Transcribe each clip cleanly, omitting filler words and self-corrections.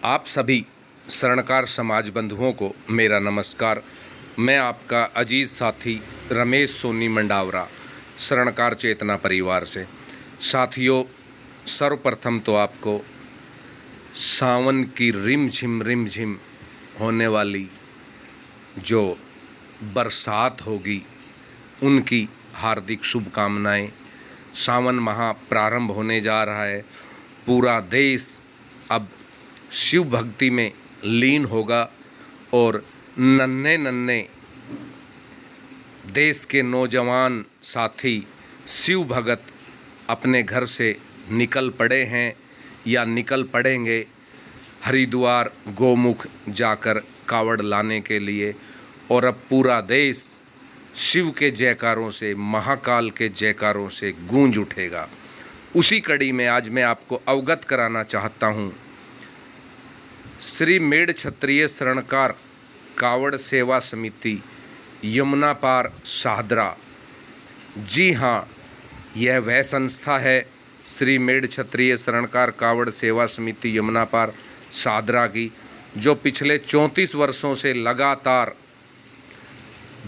आप सभी शरणकार समाज बंधुओं को मेरा नमस्कार। मैं आपका अजीज साथी रमेश सोनी मंडावरा, शरणकार चेतना परिवार से। साथियों, सर्वप्रथम तो आपको सावन की रिमझिम होने वाली जो बरसात होगी उनकी हार्दिक शुभकामनाएं। सावन माह प्रारंभ होने जा रहा है। पूरा देश अब शिव भक्ति में लीन होगा और नन्हे नन्हे देश के नौजवान साथी शिव भगत अपने घर से निकल पड़े हैं या निकल पड़ेंगे हरिद्वार गोमुख जाकर कावड़ लाने के लिए। और अब पूरा देश शिव के जयकारों से, महाकाल के जयकारों से गूंज उठेगा। उसी कड़ी में आज मैं आपको अवगत कराना चाहता हूँ श्री मेड़ क्षत्रिय शरणकार कावड़ सेवा समिति यमुना पार शाहदरा। जी हाँ, यह वह संस्था है श्री मेड़ क्षत्रिय शरणकार कावड़ सेवा समिति यमुना पार शाहदरा की, जो पिछले 34 वर्षों से लगातार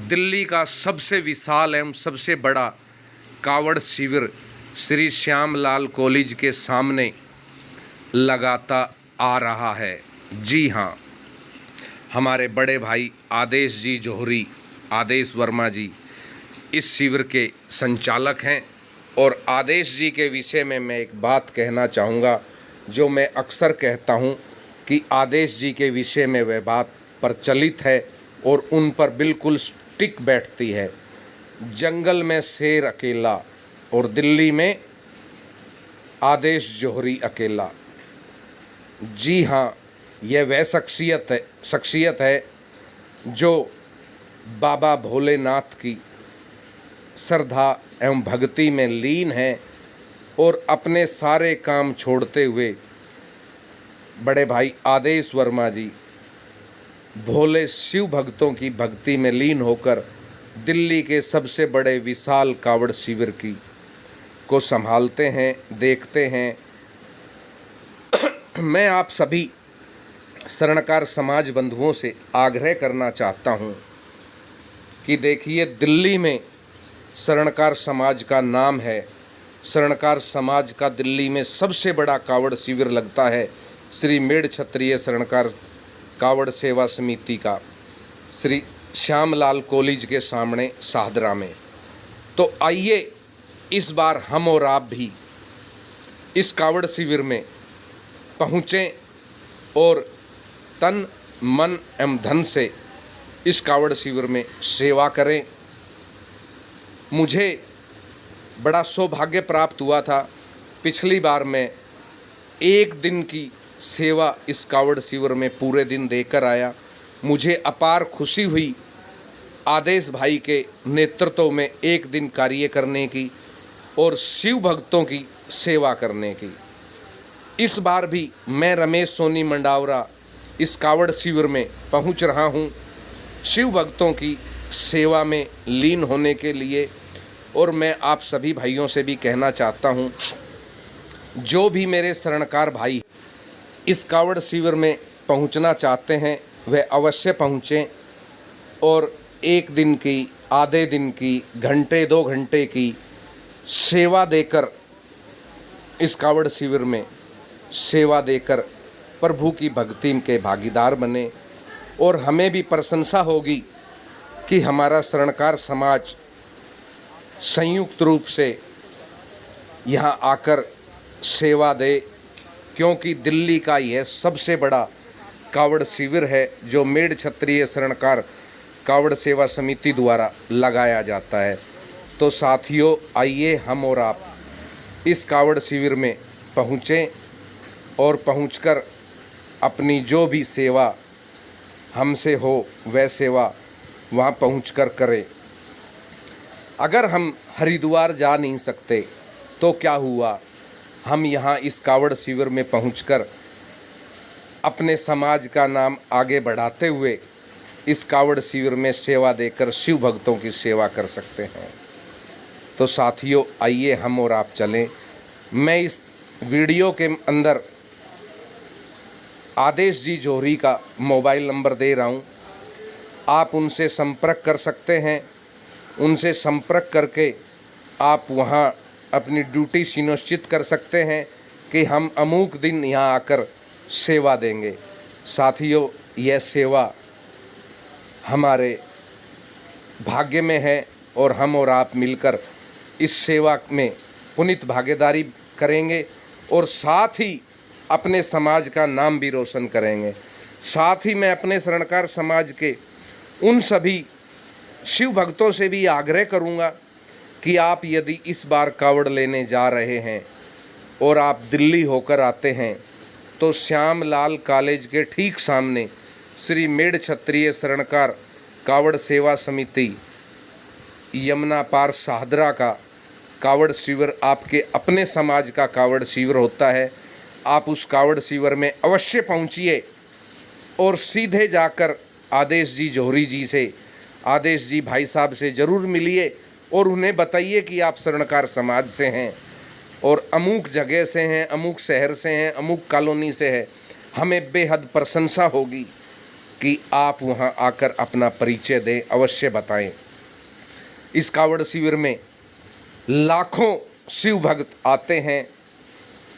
दिल्ली का सबसे विशाल एवं सबसे बड़ा कावड़ शिविर श्री श्यामलाल कॉलेज के सामने लगाता आ रहा है। जी हाँ, हमारे बड़े भाई आदेश जी जौहरी, आदेश वर्मा जी इस शिविर के संचालक हैं। और आदेश जी के विषय में मैं एक बात कहना चाहूँगा, जो मैं अक्सर कहता हूँ कि आदेश जी के विषय में वह बात प्रचलित है और उन पर बिल्कुल टिक बैठती है। जंगल में शेर अकेला और दिल्ली में आदेश जौहरी अकेला। जी हाँ, यह वह शख्सियत है जो बाबा भोलेनाथ की श्रद्धा एवं भक्ति में लीन है और अपने सारे काम छोड़ते हुए बड़े भाई आदेश वर्मा जी भोले शिव भक्तों की भक्ति में लीन होकर दिल्ली के सबसे बड़े विशाल कावड़ शिविर को संभालते हैं, देखते हैं। मैं आप सभी शरणकार समाज बंधुओं से आग्रह करना चाहता हूं कि देखिए, दिल्ली में शरणकार समाज का नाम है। शरणकार समाज का दिल्ली में सबसे बड़ा कावड़ शिविर लगता है श्री मेड़ क्षत्रिय शरणकार कावड़ सेवा समिति का, श्री श्यामलाल कॉलेज के सामने शाहदरा में। तो आइए इस बार हम और आप भी इस कावड़ शिविर में पहुँचें और तन मन एवं धन से इस कावड़ शिविर में सेवा करें। मुझे बड़ा सौभाग्य प्राप्त हुआ था। पिछली बार मैं एक दिन की सेवा इस कावड़ शिविर में पूरे दिन देकर आया। मुझे अपार खुशी हुई आदेश भाई के नेतृत्व में एक दिन कार्य करने की और शिव भक्तों की सेवा करने की। इस बार भी मैं रमेश सोनी मंडावरा इस कावड़ शिविर में पहुंच रहा हूं शिव भक्तों की सेवा में लीन होने के लिए। और मैं आप सभी भाइयों से भी कहना चाहता हूं, जो भी मेरे शरणकार भाई इस कावड़ शिविर में पहुंचना चाहते हैं वह अवश्य पहुंचें और एक दिन की, आधे दिन की, घंटे 2 घंटे की सेवा देकर इस कावड़ शिविर में सेवा देकर प्रभु की भक्ति के भागीदार बने। और हमें भी प्रशंसा होगी कि हमारा शरणकार समाज संयुक्त रूप से यहाँ आकर सेवा दे, क्योंकि दिल्ली का यह सबसे बड़ा कावड़ शिविर है जो मेड़ क्षत्रिय शरणकार कावड़ सेवा समिति द्वारा लगाया जाता है। तो साथियों, आइए हम और आप इस कावड़ शिविर में पहुँचें और पहुंचकर अपनी जो भी सेवा हमसे हो वह सेवा वहां पहुंचकर करें। अगर हम हरिद्वार जा नहीं सकते तो क्या हुआ, हम यहाँ इस कावड़ शिविर में पहुंचकर अपने समाज का नाम आगे बढ़ाते हुए इस कावड़ शिविर में सेवा देकर शिव भक्तों की सेवा कर सकते हैं। तो साथियों, आइए हम और आप चलें। मैं इस वीडियो के अंदर आदेश जी जौहरी का मोबाइल नंबर दे रहा हूँ, आप उनसे संपर्क कर सकते हैं। उनसे संपर्क करके आप वहाँ अपनी ड्यूटी सुनिश्चित कर सकते हैं कि हम अमुक दिन यहाँ आकर सेवा देंगे। साथियों, यह सेवा हमारे भाग्य में है और हम और आप मिलकर इस सेवा में पुनीत भागीदारी करेंगे और साथ ही अपने समाज का नाम भी रोशन करेंगे। साथ ही मैं अपने शरणकार समाज के उन सभी शिव भक्तों से भी आग्रह करूंगा कि आप यदि इस बार कावड़ लेने जा रहे हैं और आप दिल्ली होकर आते हैं तो श्याम लाल कॉलेज के ठीक सामने श्री मेढ़ क्षत्रिय शरणकार कावड़ सेवा समिति यमुना पार शाहदरा का कावड़ शिविर आपके अपने समाज का कावड़ शिविर होता है। आप उस कावड़ शिविर में अवश्य पहुंचिए और सीधे जाकर आदेश जी जौहरी जी से, आदेश जी भाई साहब से ज़रूर मिलिए और उन्हें बताइए कि आप शरणकार समाज से हैं और अमुक जगह से हैं, अमुक शहर से हैं, अमुक कॉलोनी से है। हमें बेहद प्रशंसा होगी कि आप वहां आकर अपना परिचय दें, अवश्य बताएं। इस कावड़ शिविर में लाखों शिव भक्त आते हैं,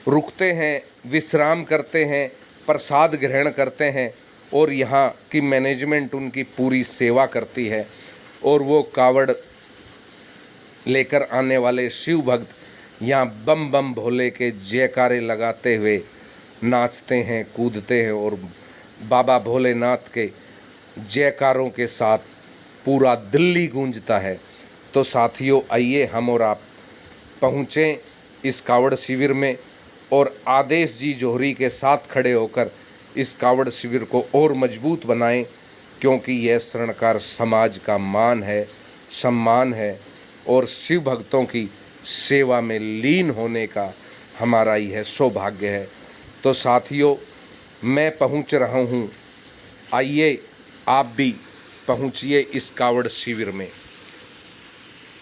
रुकते हैं, विश्राम करते हैं, प्रसाद ग्रहण करते हैं और यहाँ की मैनेजमेंट उनकी पूरी सेवा करती है और वो कावड़ लेकर आने वाले शिव भक्त यहाँ बम बम भोले के जयकारे लगाते हुए नाचते हैं, कूदते हैं और बाबा भोलेनाथ के जयकारों के साथ पूरा दिल्ली गूंजता है। तो साथियों, आइए हम और आप पहुँचें इस कावड़ शिविर में और आदेश जी जौहरी के साथ खड़े होकर इस कावड़ शिविर को और मजबूत बनाएं, क्योंकि यह शरणकार समाज का मान है, सम्मान है और शिव भक्तों की सेवा में लीन होने का हमारा यह सौभाग्य है। तो साथियों, मैं पहुंच रहा हूं, आइए आप भी पहुंचिए इस कावड़ शिविर में।